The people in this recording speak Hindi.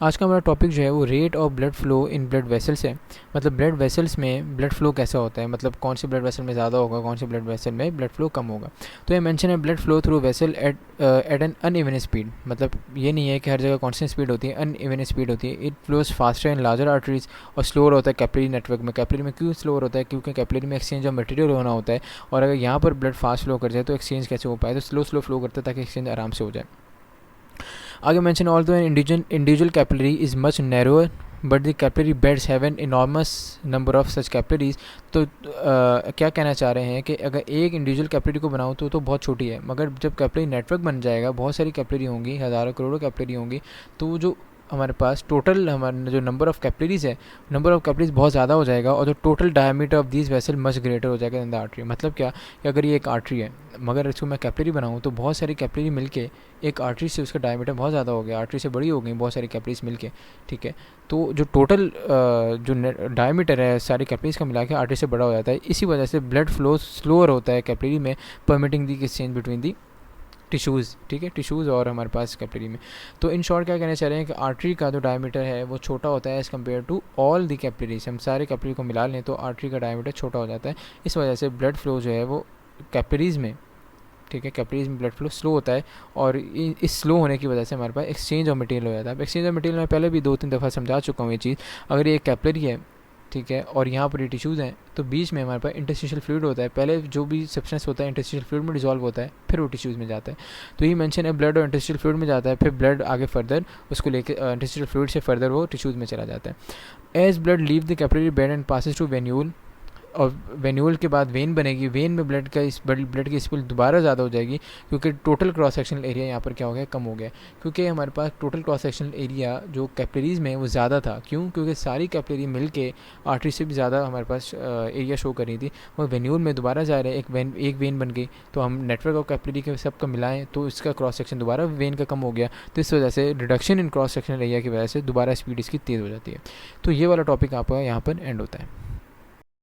आज का हमारा टॉपिक जो है वो rate of blood flow in blood vessels है। मतलब ब्लड वेसल्स में ब्लड फ्लो कैसा होता है, मतलब कौन से ब्लड वेसल में ज़्यादा होगा, कौन से ब्लड वेसल में ब्लड फ्लो कम होगा। तो ये मेंशन है blood flow through vessel at an uneven speed. मतलब ये नहीं है कि हर जगह कांस्टेंट स्पीड होती है, अनइवन स्पीड होती है। It flows faster in larger arteries और स्लोअर होता है कैपिलरी नेटवर्क में। कैपिलरी में क्यों स्लोअर होता है? क्योंकि कैपिलरी में एक्सचेंज ऑफ मटेरियल होना होता है, और अगर यहाँ पर ब्लड फास्ट फ्लो कर जाए तो एक्सचेंज कैसे हो पाए? तो स्लो स्लो फ्लो करता है ताकि एक्सचेंज आराम से हो जाए। आगे mention although an individual capillary is much narrower but the capillary beds have an enormous number of such capillaries. तो क्या कहना चाह रहे हैं कि अगर एक इंडिविजुअल कैपिलरी को बनाऊँ तो बहुत छोटी है, मगर जब कैपिलरी नेटवर्क बन जाएगा, बहुत सारी कैपिलरी होंगी, हज़ारों करोड़ों कैपिलरी होंगी, तो वो जो हमारे पास टोटल हमारा जो नंबर ऑफ कैपिलरीज है, नंबर ऑफ कैपिलरीज बहुत ज़्यादा हो जाएगा, और जो total diameter of these vessel much greater हो जाएगा इन द आर्टरी। मतलब क्या कि अगर ये एक आर्टरी है, मगर इसको मैं कैपिलरी बनाऊँ तो बहुत सारी कैपिलरी मिलके एक आर्टरी से उसका डायमीटर बहुत ज़्यादा हो गया, आर्टरी से बड़ी हो गई बहुत सारी कैपिलरीज मिलके। ठीक है, तो जो टोटल जो डायमीटर है सारी कैपिलरीज का मिला के आर्टरी से बड़ा हो जाता है। इसी वजह से ब्लड फ्लो स्लोअर होता है कैपिलरी में, permitting the exchange between the tissues. ठीक है, टिश्यूज़ और हमारे पास कैपिलरी में। तो इन शॉर्ट क्या कहना चाह रहे हैं कि आर्टरी का जो डायमीटर है वो छोटा होता है as compare to all the capillaries. हम सारे कैपिलरी को मिला लें तो आर्टरी का डायमीटर छोटा हो जाता है। इस वजह से ब्लड फ्लो जो है वो कैपिलरीज में, ठीक है, कैपिलरीज में ब्लड फ्लो स्लो होता है, और इस स्लो होने की वजह से हमारे पास एक्सचेंज ऑफ मटेरियल हो जाता है। अब एक्सचेंज ऑफ मटेरियल मैं पहले भी 2-3 दफ़ा समझा चुका हूँ ये चीज़। अगर ये कैपिलरी है, ठीक है, और यहाँ पर ये टिश्यूज़ हैं, तो बीच में हमारे पास इंटरस्टिशियल फ्लूइड होता है। पहले जो भी सब्सटेंस होता है इंटरस्टिशियल फ्लूइड में डिजॉल्व होता है, फिर वो टिश्यूज़ में जाता है। तो ये मेंशन है ब्लड और इंटरस्टिशियल फ्लूइड में जाता है, फिर ब्लड आगे फर्दर उसको लेके इंटरस्टिशियल फ्लूइड से फर्दर वो टिश्यूज़ में चला जाता है। As blood leave the capillary bed and passes to venule, और वेन्यूल के बाद वेन बनेगी। वेन में ब्लड का इस ब्लड की स्पीड दोबारा ज़्यादा हो जाएगी, क्योंकि टोटल क्रॉस सेक्शनल एरिया यहाँ पर क्या हो गया, कम हो गया। क्योंकि हमारे पास टोटल क्रॉस सेक्शनल एरिया जो कैपिलरीज में वो ज़्यादा था। क्यों? क्योंकि सारी कैपिलरी मिल के आर्टरी से भी ज़्यादा हमारे पास एरिया शो कर रही थी। वो वेन्यूल में दोबारा जा रहे हैं, एक वेन बन गई, तो हम नेटवर्क ऑफ कैपिलरी के सब का मिलाएं तो इसका क्रॉस सेक्शन दोबारा वेन का कम हो गया। तो इस वजह से reduction in cross sectional area की वजह से दोबारा स्पीड इसकी तेज़ हो जाती है। तो ये वाला टॉपिक आपका यहाँ पर एंड होता है।